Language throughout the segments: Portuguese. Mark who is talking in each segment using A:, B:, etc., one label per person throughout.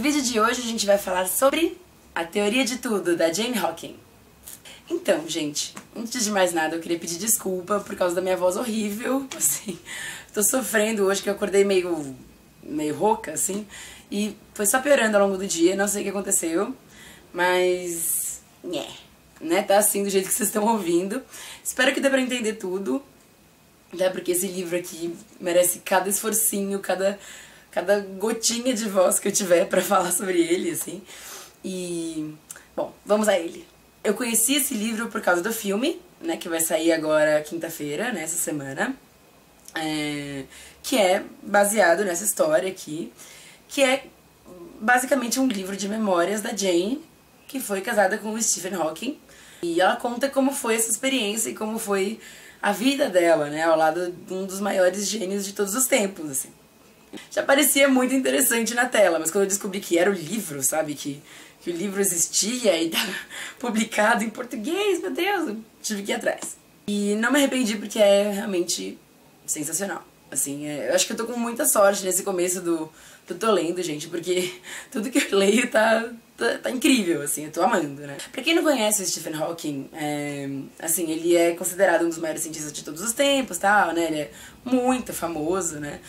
A: vídeo de hoje a gente vai falar sobre a teoria de tudo, da Jane Hawking. Então, gente, antes de mais nada eu queria pedir desculpa por causa da minha voz horrível, assim, tô sofrendo hoje que eu acordei meio rouca, assim, e foi só piorando ao longo do dia, não sei o que aconteceu, mas, né, tá assim do jeito que vocês estão ouvindo. Espero que dê pra entender tudo, né, porque esse livro aqui merece cada esforcinho, cada gotinha de voz que eu tiver pra falar sobre ele, assim. E, bom, vamos a ele. Eu conheci esse livro por causa do filme, né, que vai sair agora quinta-feira, né, essa semana, que é baseado nessa história aqui, que é basicamente um livro de memórias da Jane, que foi casada com o Stephen Hawking, e ela conta como foi essa experiência e como foi a vida dela, né, ao lado de um dos maiores gênios de todos os tempos, assim. Já parecia muito interessante na tela, mas quando eu descobri que era o livro, sabe, que o livro existia e estava publicado em português, meu Deus, eu tive que ir atrás. E não me arrependi porque é realmente sensacional. Assim, eu acho que eu tô com muita sorte nesse começo do tô lendo, gente, porque tudo que eu leio tá incrível, assim, eu tô amando, né? Pra quem não conhece o Stephen Hawking, assim, ele é considerado um dos maiores cientistas de todos os tempos, tal, né? Ele é muito famoso, né?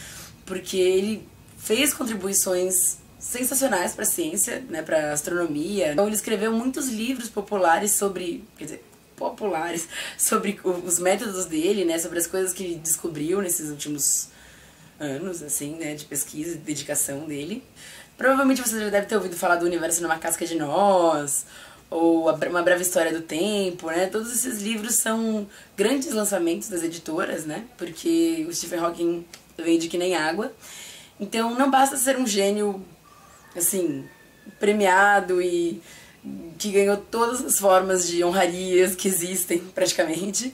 A: Porque ele fez contribuições sensacionais para a ciência, né, para astronomia. Então ele escreveu muitos livros populares sobre, sobre os métodos dele, né, sobre as coisas que ele descobriu nesses últimos anos, assim, né, de pesquisa e dedicação dele. Provavelmente você já deve ter ouvido falar do Universo numa Casca de Nós, ou Uma Breve História do Tempo, né, todos esses livros são grandes lançamentos das editoras, né, porque o Stephen Hawking vende que nem água. Então não basta ser um gênio, assim, premiado e que ganhou todas as formas de honrarias que existem, praticamente,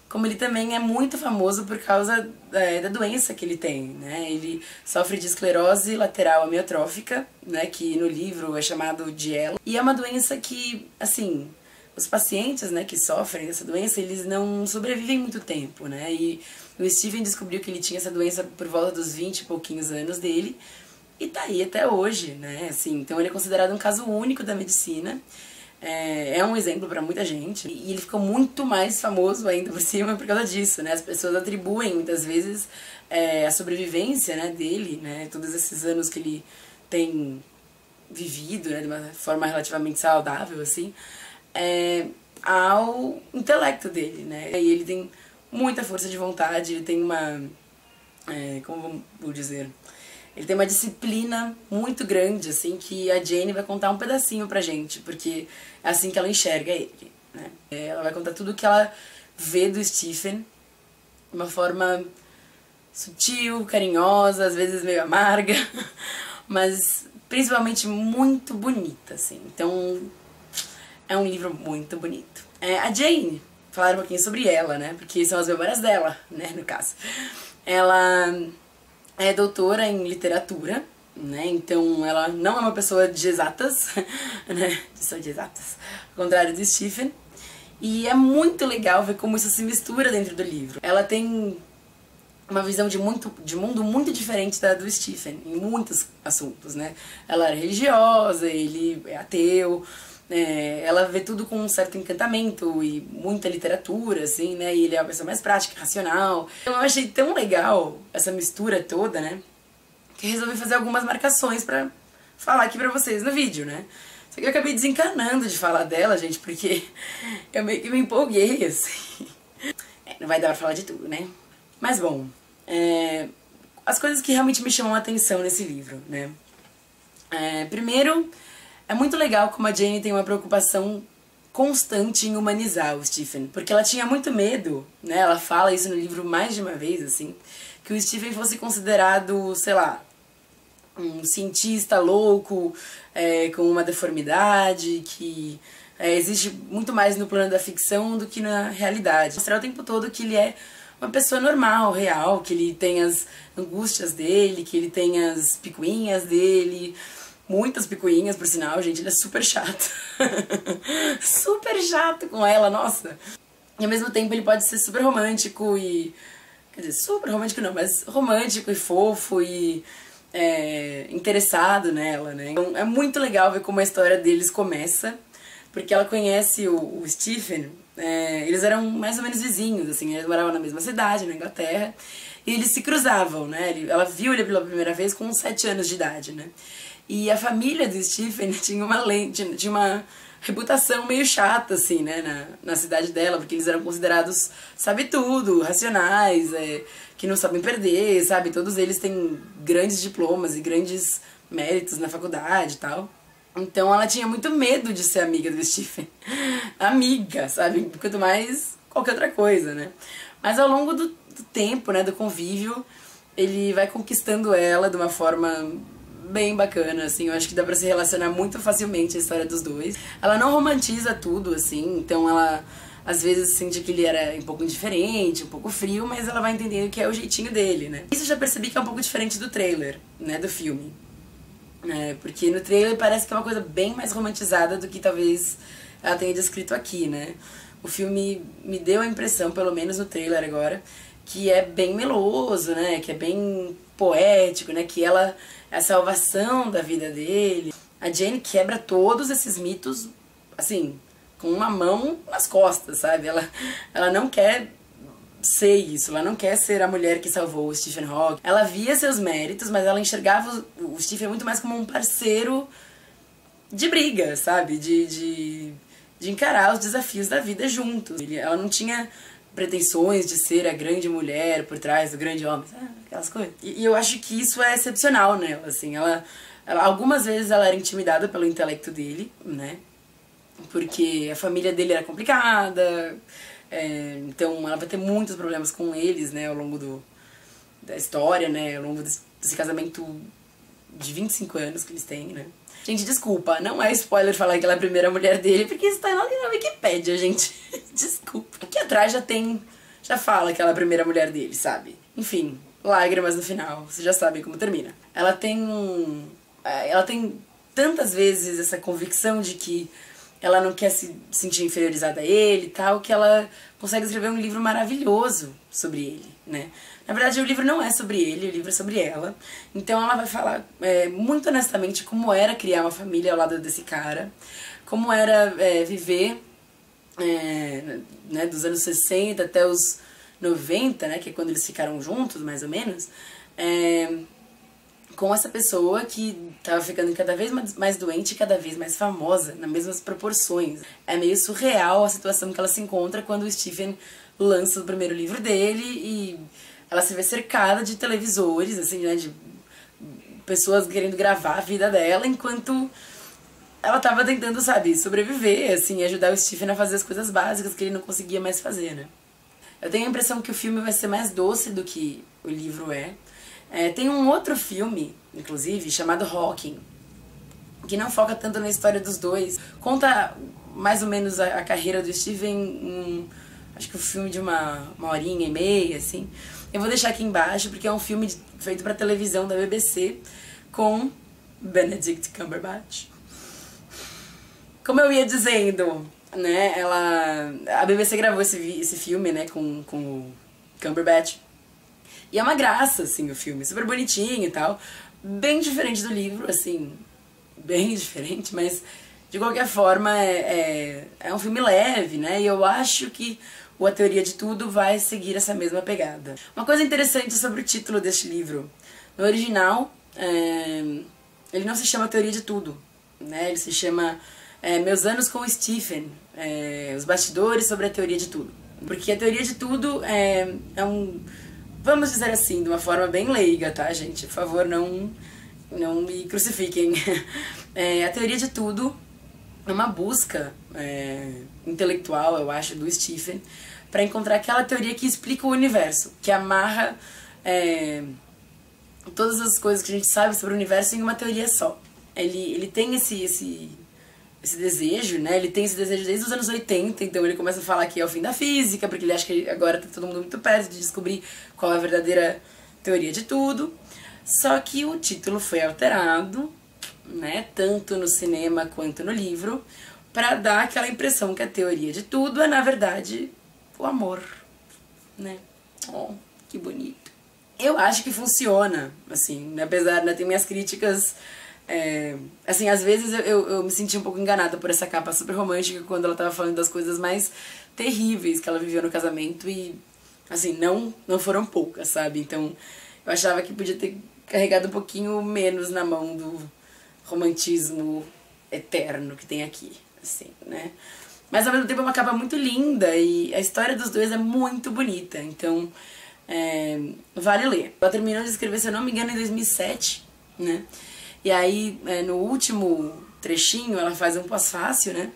A: como ele também é muito famoso por causa da doença que ele tem, né? Ele sofre de esclerose lateral amiotrófica, né, que no livro é chamado de ELA, e é uma doença que, assim, os pacientes, né, que sofrem dessa doença, eles não sobrevivem muito tempo, né? E o Stephen descobriu que ele tinha essa doença por volta dos 20 e pouquinhos anos dele, e tá aí até hoje, né? Assim, então ele é considerado um caso único da medicina, é um exemplo pra muita gente, e ele ficou muito mais famoso ainda por cima por causa disso, né? As pessoas atribuem muitas vezes a sobrevivência, né, dele, né, todos esses anos que ele tem vivido, né, de uma forma relativamente saudável, assim, ao intelecto dele, né? E ele tem muita força de vontade, ele tem uma, como vou dizer, ele tem uma disciplina muito grande, assim, que a Jane vai contar um pedacinho pra gente, porque é assim que ela enxerga ele, né? Ela vai contar tudo que ela vê do Stephen, de uma forma sutil, carinhosa, às vezes meio amarga, mas principalmente muito bonita, assim. Então, é um livro muito bonito. A Jane, falar um pouquinho sobre ela, né? Porque são as memórias dela, né, no caso. Ela é doutora em literatura, né? Então ela não é uma pessoa de exatas, né? Só de exatas, ao contrário do Stephen. E é muito legal ver como isso se mistura dentro do livro. Ela tem uma visão de mundo muito diferente da do Stephen, em muitos assuntos, né? Ela é religiosa, ele é ateu. Ela vê tudo com um certo encantamento e muita literatura, assim, né? E ele é uma pessoa mais prática, racional. Então eu achei tão legal essa mistura toda, né? Que eu resolvi fazer algumas marcações pra falar aqui pra vocês no vídeo, né? Só que eu acabei desencanando de falar dela, gente, porque eu meio que me empolguei, assim. Não vai dar pra falar de tudo, né? Mas bom, as coisas que realmente me chamam a atenção nesse livro, né? Primeiro, é muito legal como a Jane tem uma preocupação constante em humanizar o Stephen, porque ela tinha muito medo, né, ela fala isso no livro mais de uma vez, assim, que o Stephen fosse considerado, sei lá, um cientista louco, com uma deformidade, que existe muito mais no plano da ficção do que na realidade. Mostrar o tempo todo que ele é uma pessoa normal, real, que ele tem as angústias dele, que ele tem as picuinhas dele. Muitas picuinhas, por sinal, gente, ele é super chato. Super chato com ela, nossa. E ao mesmo tempo ele pode ser super romântico e... Quer dizer, super romântico não, mas romântico e fofo e interessado nela, né? Então, é muito legal ver como a história deles começa, porque ela conhece o Stephen, eles eram mais ou menos vizinhos, assim, eles moravam na mesma cidade, na Inglaterra, e eles se cruzavam, né? Ela viu ele pela primeira vez com 7 anos de idade, né? E a família do Stephen tinha uma reputação meio chata, assim, né, na cidade dela, porque eles eram considerados sabe-tudo, racionais, que não sabem perder, sabe? Todos eles têm grandes diplomas e grandes méritos na faculdade e tal. Então ela tinha muito medo de ser amiga do Stephen. Amiga, sabe? Quanto mais qualquer outra coisa, né? Mas ao longo do tempo, né, do convívio, ele vai conquistando ela de uma forma bem bacana, assim, eu acho que dá pra se relacionar muito facilmente a história dos dois. Ela não romantiza tudo, assim, então ela às vezes sente que ele era um pouco indiferente, um pouco frio, mas ela vai entendendo que é o jeitinho dele, né? Isso eu já percebi que é um pouco diferente do trailer, né, do filme. Porque no trailer parece que é uma coisa bem mais romantizada do que talvez ela tenha descrito aqui, né? O filme me deu a impressão, pelo menos no trailer agora, que é bem meloso, né? Que é bem poético, né? Que ela é a salvação da vida dele. A Jane quebra todos esses mitos, assim, com uma mão nas costas, sabe? Ela não quer ser isso, ela não quer ser a mulher que salvou o Stephen Hawking. Ela via seus méritos, mas ela enxergava o Stephen muito mais como um parceiro de briga, sabe? De encarar os desafios da vida juntos. Ela não tinha pretensões de ser a grande mulher por trás do grande homem, sabe? Aquelas coisas. E eu acho que isso é excepcional nela, assim. Algumas vezes ela era intimidada pelo intelecto dele, né? Porque a família dele era complicada, então ela vai ter muitos problemas com eles, né, ao longo da história, né, ao longo desse casamento de 25 anos que eles têm, né. Gente, desculpa, não é spoiler falar que ela é a primeira mulher dele, porque isso tá na Wikipédia, gente. Desculpa. Aqui atrás já fala que ela é a primeira mulher dele, sabe? Enfim, lágrimas no final, vocês já sabem como termina. Ela tem tantas vezes essa convicção de que ela não quer se sentir inferiorizada a ele e tal, que ela consegue escrever um livro maravilhoso sobre ele, né? Na verdade, o livro não é sobre ele, o livro é sobre ela. Então ela vai falar muito honestamente como era criar uma família ao lado desse cara, como era viver né, dos anos 60 até os 90, né, que é quando eles ficaram juntos, mais ou menos, com essa pessoa que tava ficando cada vez mais doente e cada vez mais famosa, nas mesmas proporções. É meio surreal a situação que ela se encontra quando o Stephen lança o primeiro livro dele e ela se vê cercada de televisores, assim, né, de pessoas querendo gravar a vida dela, enquanto ela tava tentando, sabe, sobreviver, assim, ajudar o Stephen a fazer as coisas básicas que ele não conseguia mais fazer, né. Eu tenho a impressão que o filme vai ser mais doce do que o livro é. Tem um outro filme, inclusive, chamado Hawking, que não foca tanto na história dos dois. Conta mais ou menos a carreira do Stephen, acho que um filme de uma horinha e meia, assim. Eu vou deixar aqui embaixo, porque é um filme feito pra televisão da BBC, com Benedict Cumberbatch. Como eu ia dizendo, né, a BBC gravou esse filme, né, com o Cumberbatch. E é uma graça, assim, o filme, super bonitinho e tal, bem diferente do livro, assim, bem diferente, mas de qualquer forma é um filme leve, né, e eu acho que A Teoria de Tudo vai seguir essa mesma pegada. Uma coisa interessante sobre o título deste livro, no original, ele não se chama Teoria de Tudo, né, ele se chama Meus Anos com o Stephen, os bastidores sobre a teoria de tudo. Porque a teoria de tudo vamos dizer assim, de uma forma bem leiga, tá, gente? Por favor, não me crucifiquem. A teoria de tudo é uma busca intelectual, eu acho, do Stephen, para encontrar aquela teoria que explica o universo, que amarra todas as coisas que a gente sabe sobre o universo em uma teoria só. Ele tem esse desejo, né? Ele tem esse desejo desde os anos 80, então ele começa a falar que é o fim da física, porque ele acha que agora tá todo mundo muito perto de descobrir qual é a verdadeira teoria de tudo. Só que o título foi alterado, né? Tanto no cinema quanto no livro, para dar aquela impressão que a teoria de tudo é, na verdade, o amor, né? Oh, que bonito. Eu acho que funciona, assim, apesar de ter minhas críticas. Assim, às vezes eu me senti um pouco enganada por essa capa super romântica quando ela tava falando das coisas mais terríveis que ela viveu no casamento e, assim, não foram poucas, sabe? Então, eu achava que podia ter carregado um pouquinho menos na mão do romantismo eterno que tem aqui, assim, né? Mas ao mesmo tempo é uma capa muito linda e a história dos dois é muito bonita, então vale ler. Ela terminou de escrever, se eu não me engano, em 2007, né? E aí, no último trechinho, ela faz um pós-fácil, né?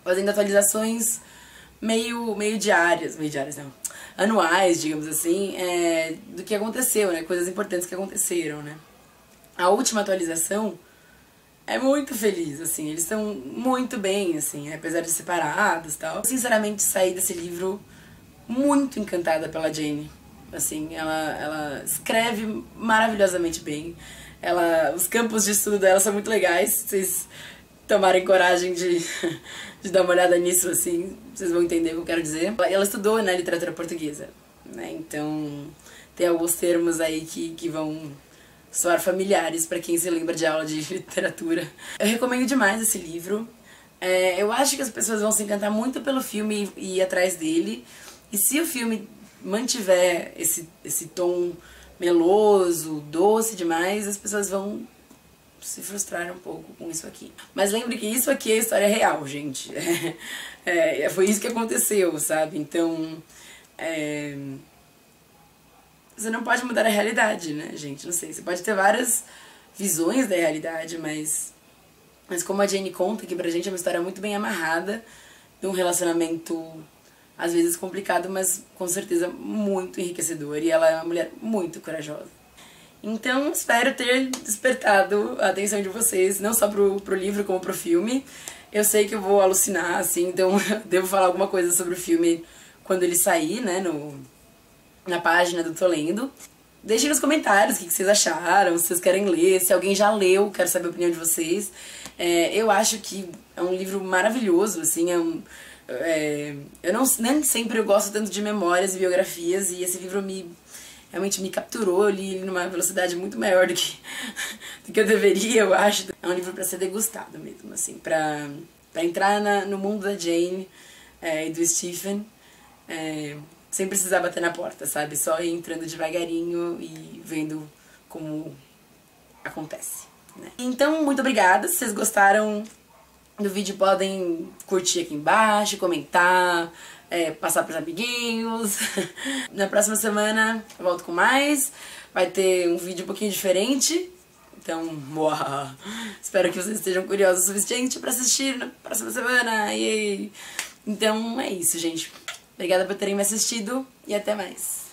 A: Fazendo atualizações meio diárias não, anuais, digamos assim, do que aconteceu, né? Coisas importantes que aconteceram, né? A última atualização é muito feliz, assim, eles estão muito bem, assim, apesar de separados e tal. Eu, sinceramente, saí desse livro muito encantada pela Jane. Assim, ela escreve maravilhosamente bem. Os campos de estudo dela são muito legais. Se vocês tomarem coragem de dar uma olhada nisso, assim, vocês vão entender o que eu quero dizer. Ela estudou, né, literatura portuguesa, né? Então tem alguns termos aí que vão soar familiares pra quem se lembra de aula de literatura. Eu recomendo demais esse livro. Eu acho que as pessoas vão se encantar muito pelo filme e ir atrás dele. E se o filme mantiver esse tom meloso, doce demais, as pessoas vão se frustrar um pouco com isso aqui. Mas lembre que isso aqui é história real, gente. Foi isso que aconteceu, sabe? Então, você não pode mudar a realidade, né, gente? Não sei, você pode ter várias visões da realidade, mas como a Jane conta, que pra gente é uma história muito bem amarrada, de um relacionamento às vezes complicado, mas com certeza muito enriquecedor, e ela é uma mulher muito corajosa. Então, espero ter despertado a atenção de vocês, não só pro livro, como pro filme. Eu sei que eu vou alucinar, assim, então devo falar alguma coisa sobre o filme quando ele sair, né, na página do Tô Lendo. Deixem nos comentários o que vocês acharam, se vocês querem ler, se alguém já leu, quero saber a opinião de vocês. Eu acho que é um livro maravilhoso, assim, nem sempre eu gosto tanto de memórias e biografias, e esse livro realmente me capturou, eu li ele numa velocidade muito maior do que eu deveria, eu acho. É um livro pra ser degustado mesmo, assim, pra entrar no mundo da Jane e do Stephen, sem precisar bater na porta, sabe? Só ir entrando devagarinho e vendo como acontece, né? Então, muito obrigada. Se vocês gostaram do vídeo, podem curtir aqui embaixo, comentar, passar pros amiguinhos. Na próxima semana eu volto com mais. Vai ter um vídeo um pouquinho diferente. Então, espero que vocês estejam curiosos o suficiente pra assistir na próxima semana. Então é isso, gente. Obrigada por terem me assistido e até mais.